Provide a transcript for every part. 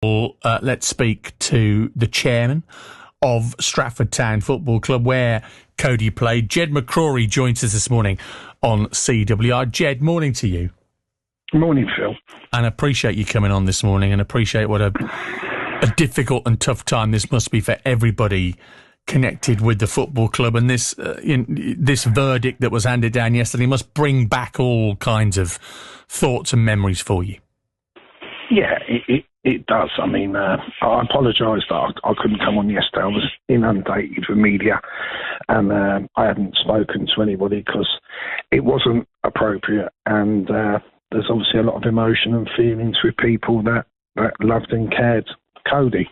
Let's speak to the chairman of Stratford Town Football Club, where Cody played. Jed McCrory joins us this morning on CWR. Jed, morning to you. Morning, Phil. And I appreciate you coming on this morning, and appreciate what a difficult and tough time this must be for everybody connected with the football club. And this verdict that was handed down yesterday must bring back all kinds of thoughts and memories for you. Yeah, it does. I mean, I apologise that I couldn't come on yesterday. I was inundated with media, and I hadn't spoken to anybody because it wasn't appropriate. And there's obviously a lot of emotion and feelings with people that loved and cared Cody.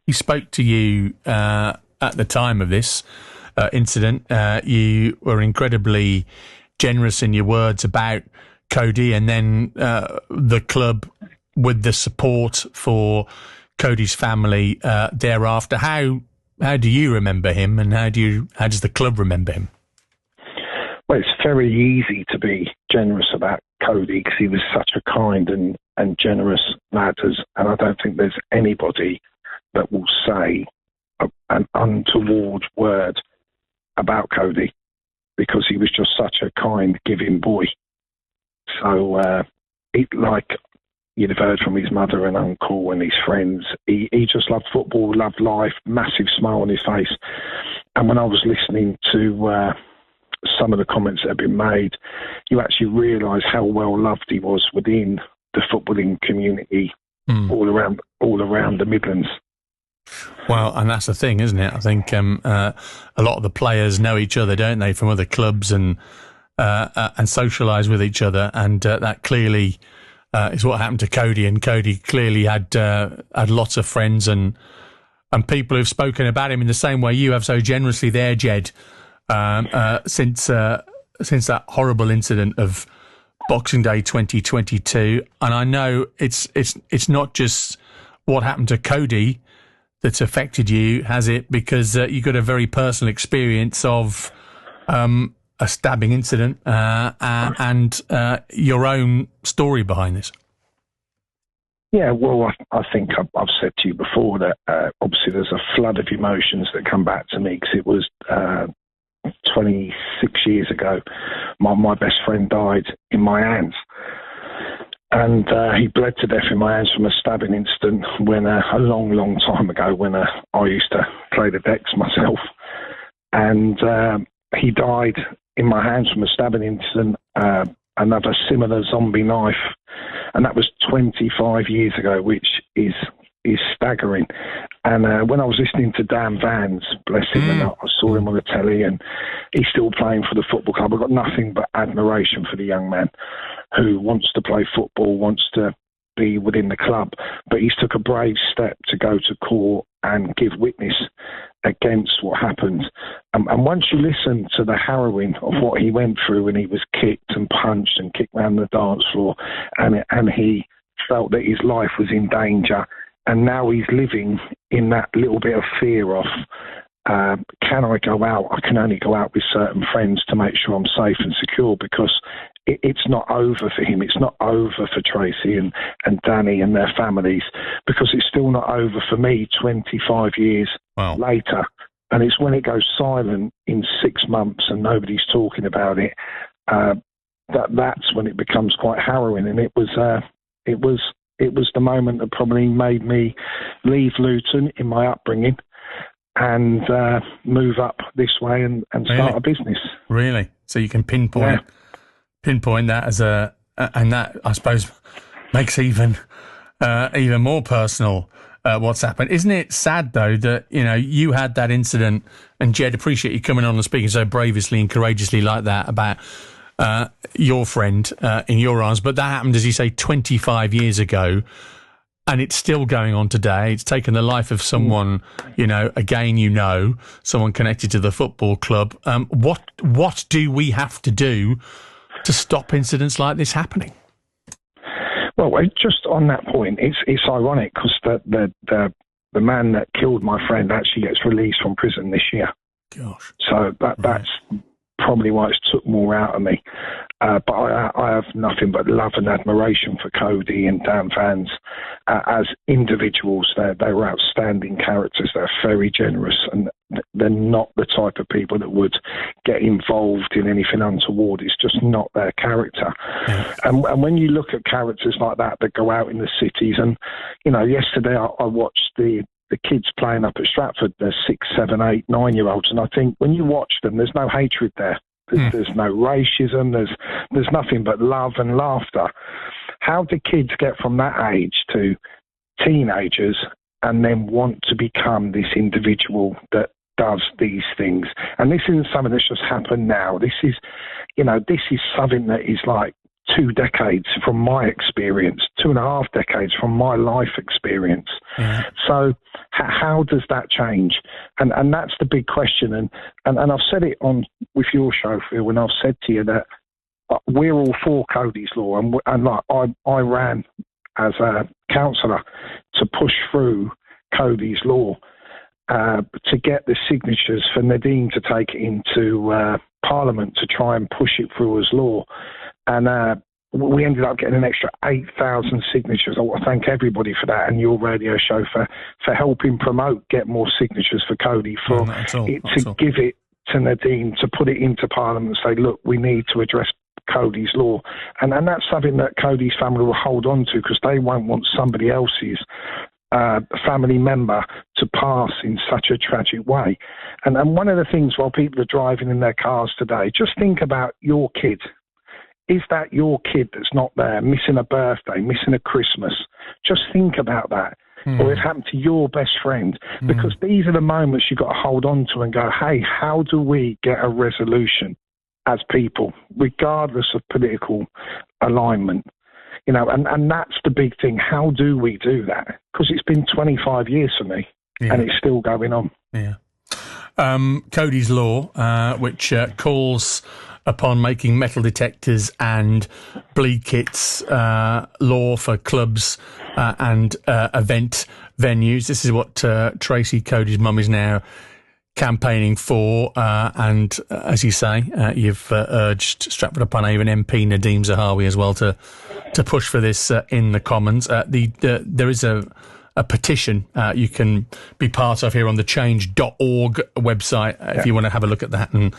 He spoke to you at the time of this incident. You were incredibly generous in your words about Cody, and then the club with the support for Cody's family thereafter. How do you remember him, and how does the club remember him? Well, it's very easy to be generous about Cody because he was such a kind and generous lad, and I don't think there's anybody that will say an untoward word about Cody because he was just such a kind, giving boy. So, like you'd have heard from his mother and uncle and his friends, he just loved football, loved life, massive smile on his face. And when I was listening to some of the comments that have been made, you actually realise how well loved he was within the footballing community all around the Midlands. Well, and that's the thing, isn't it? I think a lot of the players know each other, don't they, from other clubs and socialise with each other, and that clearly is what happened to Cody. And Cody clearly had lots of friends and people who've spoken about him in the same way you have so generously there, Jed, since that horrible incident of Boxing Day 2022. And I know it's not just what happened to Cody that's affected you, has it? Because you got a very personal experience of a stabbing incident and your own story behind this. Yeah, well, I think I've said to you before that obviously there's a flood of emotions that come back to me because it was 26 years ago. My best friend died in my hands. And he bled to death in my hands from a stabbing incident when a long time ago when I used to play the decks myself. And he died in my hands from a stabbing incident, another similar zombie knife. And that was 25 years ago, which is staggering. And when I was listening to Dan Vans, bless him, and I saw him on the telly, and he's still playing for the football club. I've got nothing but admiration for the young man who wants to play football, wants to be within the club, but he's took a brave step to go to court and give witness against what happened. And once you listen to the harrowing of what he went through, and he was kicked and punched and kicked around the dance floor, and he felt that his life was in danger, and now he's living in that little bit of fear of, can I go out? I can only go out with certain friends to make sure I'm safe and secure, because it's not over for him. It's not over for Tracy and Danny and their families, because it's still not over for me 25 years later. And it's when it goes silent in 6 months and nobody's talking about it, that's when it becomes quite harrowing. And it was the moment that probably made me leave Luton in my upbringing and move up this way and start a business. Really? So you can pinpoint that as and that, I suppose, makes even more personal what's happened. Isn't it sad though that you had that incident, and Jed, appreciate you coming on and speaking so bravely and courageously like that about your friend in your arms, but that happened, as you say, 25 years ago. And it's still going on today. It's taken the life of someone, someone connected to the football club. What do we have to do to stop incidents like this happening? Well, just on that point, it's ironic because the man that killed my friend actually gets released from prison this year. Gosh. So that's probably why it's took more out of me. But I have nothing but love and admiration for Cody and Dan fans as individuals. They were outstanding characters. They're very generous, and they're not the type of people that would get involved in anything untoward. It's just not their character. Yeah. And when you look at characters like that go out in the cities, and yesterday I watched the kids playing up at Stratford. They're 6, 7, 8, 9-year-olds, and I think when you watch them, there's no hatred there. There's no racism. There's nothing but love and laughter. How do kids get from that age to teenagers and then want to become this individual that does these things? And this isn't something that's just happened now. This is something that is like 2 decades from my experience, 2.5 decades from my life experience. Yeah. So how does that change? And that's the big question. And I've said it on with your show, Phil, when I've said to you that we're all for Cody's Law, and like I ran as a councillor to push through Cody's Law to get the signatures for Nadine to take it into Parliament to try and push it through as law. And we ended up getting an extra 8,000 signatures. I want to thank everybody for that, and your radio show for helping promote, get more signatures for Cody, give it to Nadine, to put it into Parliament and say, look, we need to address Cody's Law. And that's something that Cody's family will hold on to, because they won't want somebody else's family member to pass in such a tragic way. And one of the things, while people are driving in their cars today, just think about your kid. Is that your kid that's not there, missing a birthday, missing a Christmas? Just think about that. Or it happened to your best friend. Because these are the moments you've got to hold on to and go, hey, how do we get a resolution as people, regardless of political alignment? And that's the big thing. How do we do that? Because it's been 25 years for me, and it's still going on. Yeah. Cody's Law, which calls upon making metal detectors and bleed kits law for clubs and event venues. This is what Tracy, Cody's mum, is now campaigning for. And as you say, you've urged Stratford-upon-Avon MP Nadeem Zahawi as well to push for this in the Commons. There is a petition you can be part of here on the change.org website if you want to have a look at that and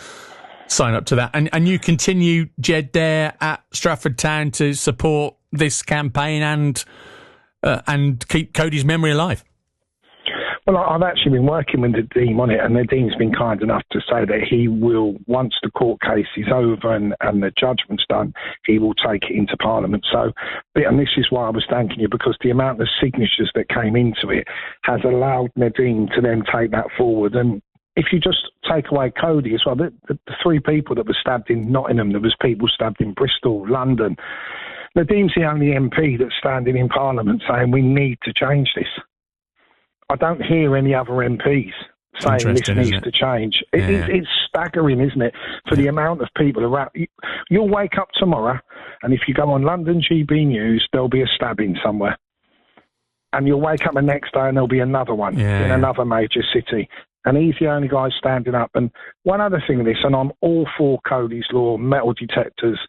sign up to that. And you continue, Jed, there at Stratford Town to support this campaign and keep Cody's memory alive. Well, I've actually been working with Nadeem on it, and Nadeem's been kind enough to say that he will, once the court case is over and the judgment's done, he will take it into Parliament. So, and this is why I was thanking you, because the amount of signatures that came into it has allowed Nadeem to then take that forward. And if you just take away Cody as well, the 3 people that were stabbed in Nottingham, there was people stabbed in Bristol, London. Nadeem's the only MP that's standing in Parliament saying we need to change this. I don't hear any other MPs saying this needs to change. It's staggering, isn't it, for the amount of people around. You'll wake up tomorrow, and if you go on London GB News, there'll be a stabbing somewhere. And you'll wake up the next day and there'll be another one in another major city. And he's the only guy standing up. And one other thing of this, and I'm all for Cody's Law, metal detectors,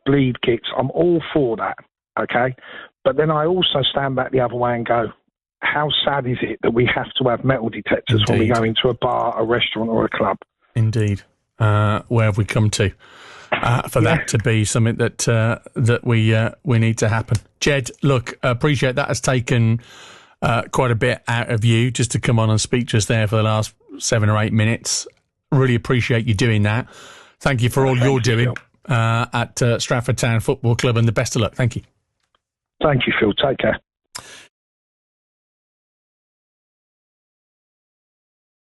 bleed kits, I'm all for that, okay? But then I also stand back the other way and go, how sad is it that we have to have metal detectors when we go into a bar, a restaurant or a club? Indeed. Where have we come to for that to be something that we need to happen? Jed, look, appreciate that has taken quite a bit out of you just to come on and speak to us there for the last 7 or 8 minutes. Really appreciate you doing that. Thank you for all you're doing at Stratford Town Football Club, and the best of luck. Thank you. Thank you, Phil. Take care.